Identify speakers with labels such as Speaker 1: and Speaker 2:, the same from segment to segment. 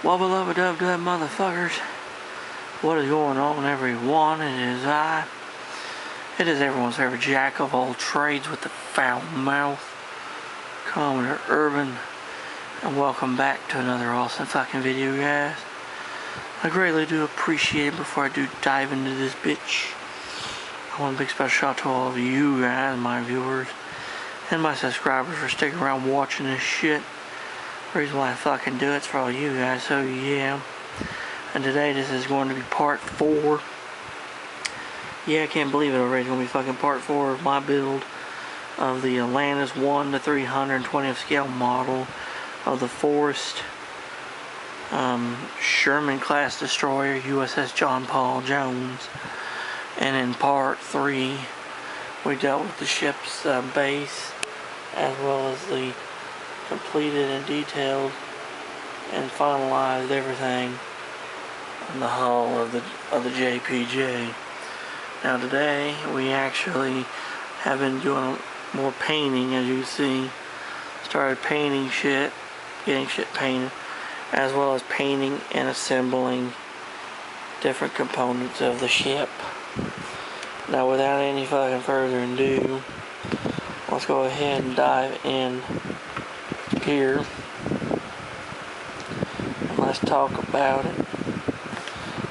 Speaker 1: Wubba lubba dub dub motherfuckers. What is going on, everyone? It is everyone's favorite jack of all trades with the foul mouth, Commoner Urban, and welcome back to another awesome fucking video, guys. I greatly do appreciate it. Before I do dive into this bitch, I want a big special shout out to all of you guys, my viewers, and my subscribers for sticking around watching this shit. The reason why I fucking do it's for all you guys, so yeah. And today this is going to be part 4. Yeah, I can't believe it already. It's going to be fucking part 4 of my build of the Atlantis 1 to 320th scale model of the Forest Sherman class destroyer USS John Paul Jones. And in part 3 we dealt with the ship's base, as well as the completed and detailed and finalized everything in the hull of the JPJ. Now today we actually have been doing more painting, as you see. Started painting shit, getting shit painted, as well as painting and assembling different components of the ship. Now without any fucking further ado, let's go ahead and dive in here. And let's talk about it.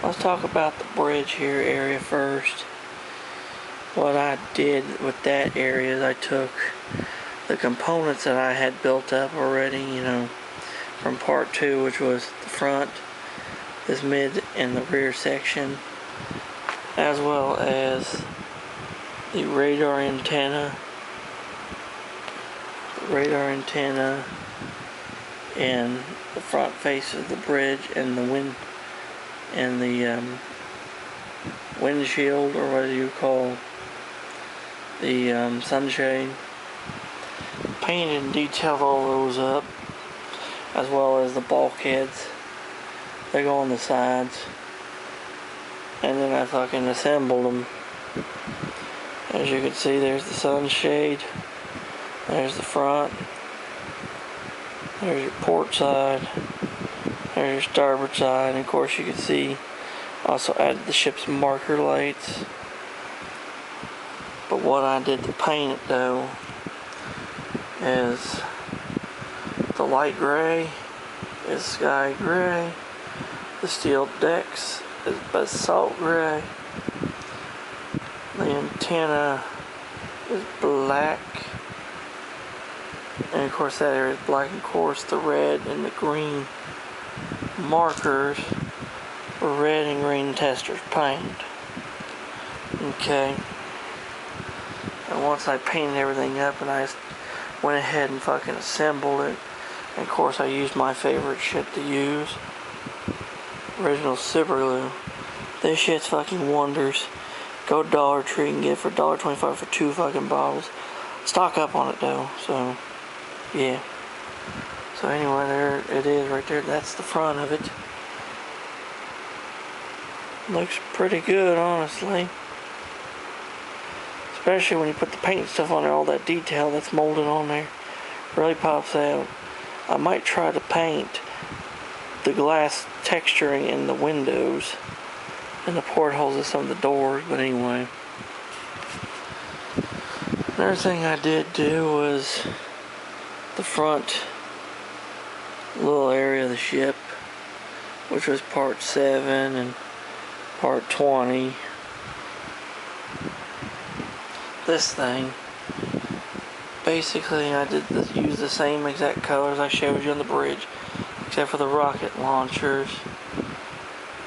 Speaker 1: Let's talk about the bridge here area first. What I did with that area is I took the components that I had built up already, from part 2, which was the front, this mid and the rear section, as well as the radar antenna and the front face of the bridge, and the windshield, or what do you call the sunshade. Painted and detailed all those up, as well as the bulkheads. They go on the sides, and then I fucking assembled them. As you can see, there's the sunshade, there's the front, there's your port side, there's your starboard side, and of course you can see also added the ship's marker lights. But what I did to paint it though is the light gray is sky gray, the steel decks is basalt gray, the antenna is black, and of course that area is black, and of course the red and the green markers were red and green testers paint. Okay. And once I painted everything up and I went ahead and fucking assembled it, and of course I used my favorite shit to use, original super glue. This shit's fucking wonders. Go to Dollar Tree and get it for $1.25 for 2 fucking bottles. Stock up on it though, so yeah. So anyway, there it is right there. That's the front of it. Looks pretty good, honestly. Especially when you put the paint stuff on there, all that detail that's molded on there really pops out. I might try to paint the glass texturing in the windows and the portholes of some of the doors, but anyway. Another thing I did do was the front little area of the ship, which was part 7 and part 20. This thing, basically I did use the same exact colors I showed you on the bridge, except for the rocket launchers.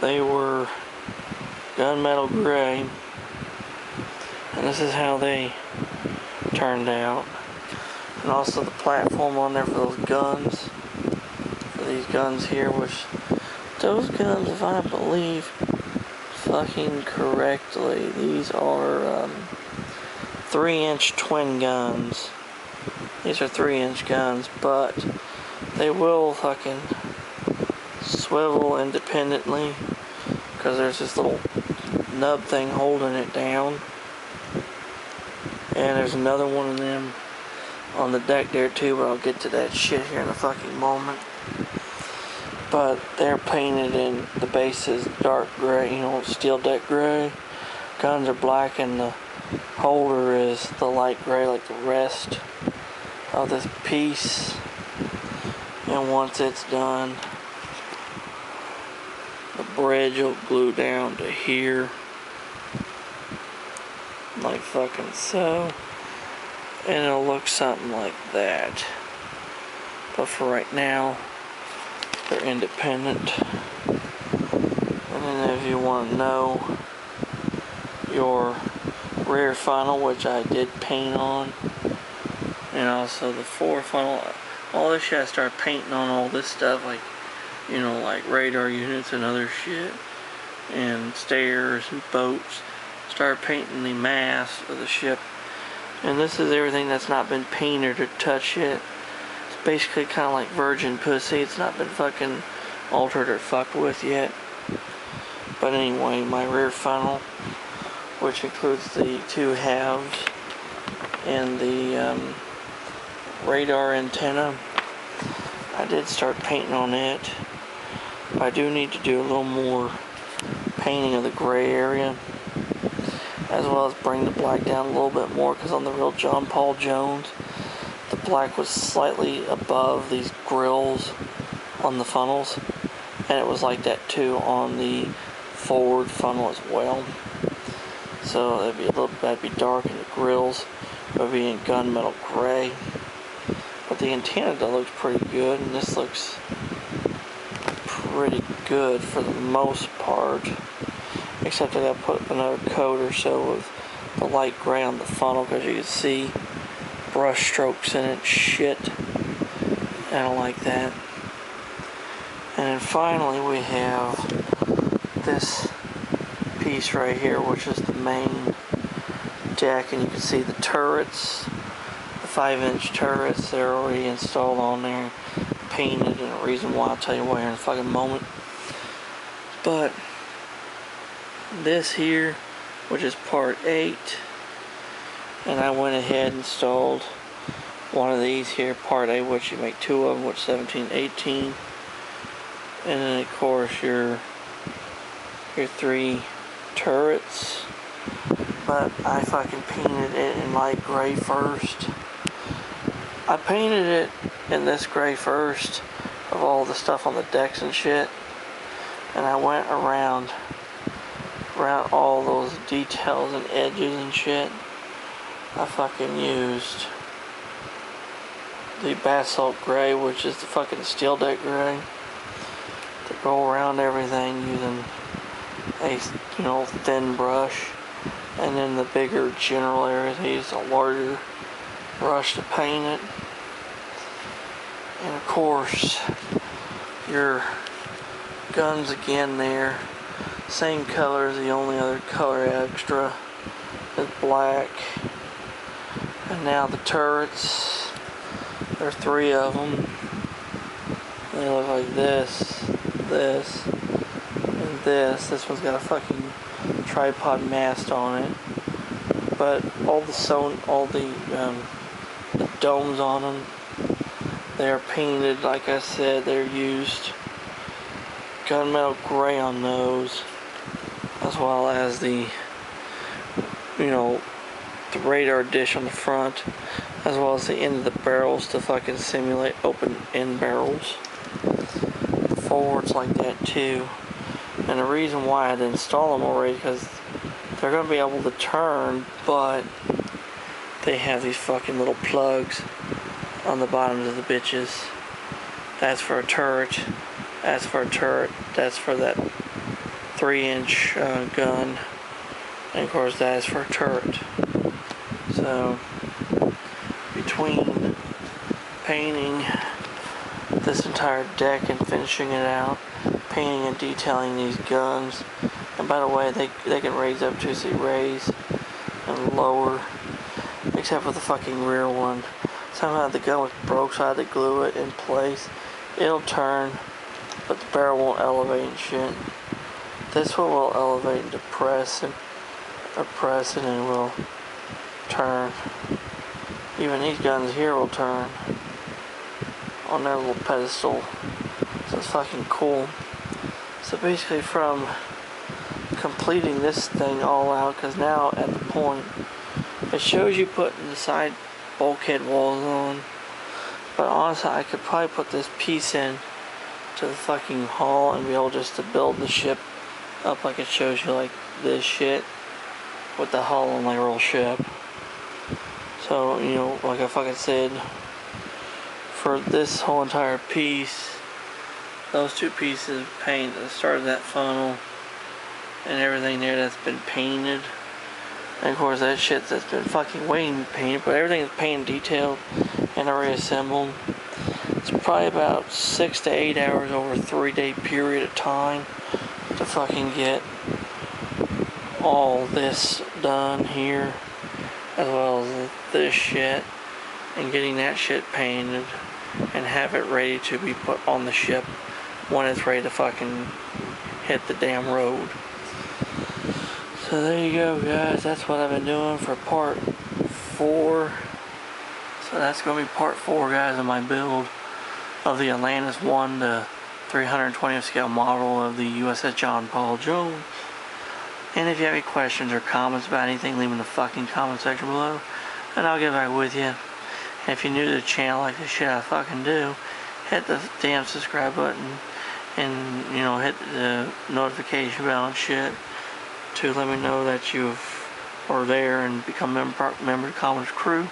Speaker 1: They were gunmetal gray, and this is how they turned out. And also the platform on there for those guns, for these guns here, which those guns, if I believe fucking correctly, these are 3-inch twin guns. These are 3-inch guns, but they will fucking swivel independently because there's this little nub thing holding it down. And there's another one of them on the deck there too, but I'll get to that shit here in a fucking moment. but they're painted in, the base is dark gray, you know, steel deck gray. Guns are black and the holder is the light gray like the rest of this piece. And once it's done, the bridge will glue down to here, like fucking so, and it'll look something like that. But for right now, they're independent. And then if you want to know your rear funnel, which I did paint on, and also the fore funnel, all this shit I started painting on all this stuff, like, you know, like radar units and other shit, and stairs and boats. Started painting the mast of the ship, and this is everything that's not been painted or touched yet. It's basically kind of like virgin pussy. It's not been fucking altered or fucked with yet. But anyway, my rear funnel, which includes the two halves and the radar antenna, I did start painting on it. I do need to do a little more painting of the gray area, as well as bring the black down a little bit more, because on the real John Paul Jones, the black was slightly above these grills on the funnels, and it was like that too on the forward funnel as well. So that'd be dark in the grills. It would be in gunmetal gray. But the antenna looks pretty good, and this looks pretty good for the most part. Except I gotta put another coat or so of the light gray on the funnel, because you can see brush strokes in it. Shit. I don't like that. And then finally we have this piece right here, which is the main deck, and you can see the turrets, the 5-inch turrets. They're already installed on there, painted, and a reason why I'll tell you why here in a fucking moment. But this here, which is part 8, and I went ahead and installed one of these here, part 8, which you make 2 of them, which 17, 18, and then of course your 3 turrets. But I fucking painted it in light gray first. I painted it in this gray first of all the stuff on the decks and shit, and I went around all those details and edges and shit. I fucking used the basalt gray, which is the fucking steel deck gray, to go around everything using a, you know, thin brush. And then the bigger general areas, I used a larger brush to paint it. And of course, your guns again there, same colors. The only other color extra is black. And now the turrets, there are 3 of them. They look like this, this, and this. This one's got a fucking tripod mast on it, but all the domes on them, they're painted. Like I said, they're used gunmetal gray on those, as well as the, you know, the radar dish on the front, as well as the end of the barrels to fucking simulate open end barrels. Forwards like that too. And the reason why I didn't install them already, because they're going to be able to turn, but they have these fucking little plugs on the bottoms of the bitches. That's for a turret. That's for a turret. That's for that 3-inch gun. And of course that is for a turret. So between painting this entire deck and finishing it out, painting and detailing these guns, and by the way, they can raise up to, see, raise and lower, except for the fucking rear one. Somehow the gun was broke, so I had to glue it in place. It'll turn, but the barrel won't elevate and shit. This one will elevate and depress and press, and it will turn. Even these guns here will turn on their little pedestal. So So it's fucking cool. So basically from completing this thing all out, because now at the point, it shows you putting the side bulkhead walls on. But honestly, I could probably put this piece in to the fucking hull and be able just to build the ship up like it shows you, like this shit with the hull on like a real ship. So, you know, like I fucking said, for this whole entire piece, those two pieces of paint that started that funnel and everything there that's been painted. And of course that shit that's been fucking waiting to be painted, but everything is painted, detailed, and already assembled. It's probably about 6 to 8 hours over a 3-day period of time to fucking get all this done here, as well as this shit, and getting that shit painted and have it ready to be put on the ship when it's ready to fucking hit the damn road. So there you go, guys. That's what I've been doing for part 4. So that's going to be part 4, guys, of my build of the Atlantis 1 to 320th scale model of the USS John Paul Jones. And if you have any questions or comments about anything, leave them in the fucking comment section below, and I'll get back with you. And if you're new to the channel like the shit I fucking do, hit the damn subscribe button and, you know, hit the notification bell and shit to let me know that you are there and become a member of the Commoner's crew.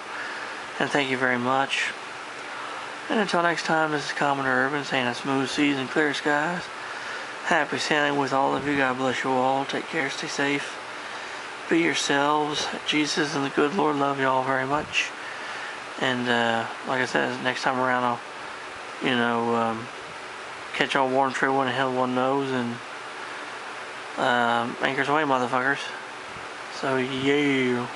Speaker 1: And thank you very much. And until next time, this is Commoner Urban saying, smooth seas and clear skies. Happy sailing with all of you. God bless you all. Take care. Stay safe. Be yourselves. Jesus and the good Lord love you all very much. And like I said, next time around I'll, you know, catch y'all warm true when the hell one knows. And anchors away, motherfuckers. So yeah.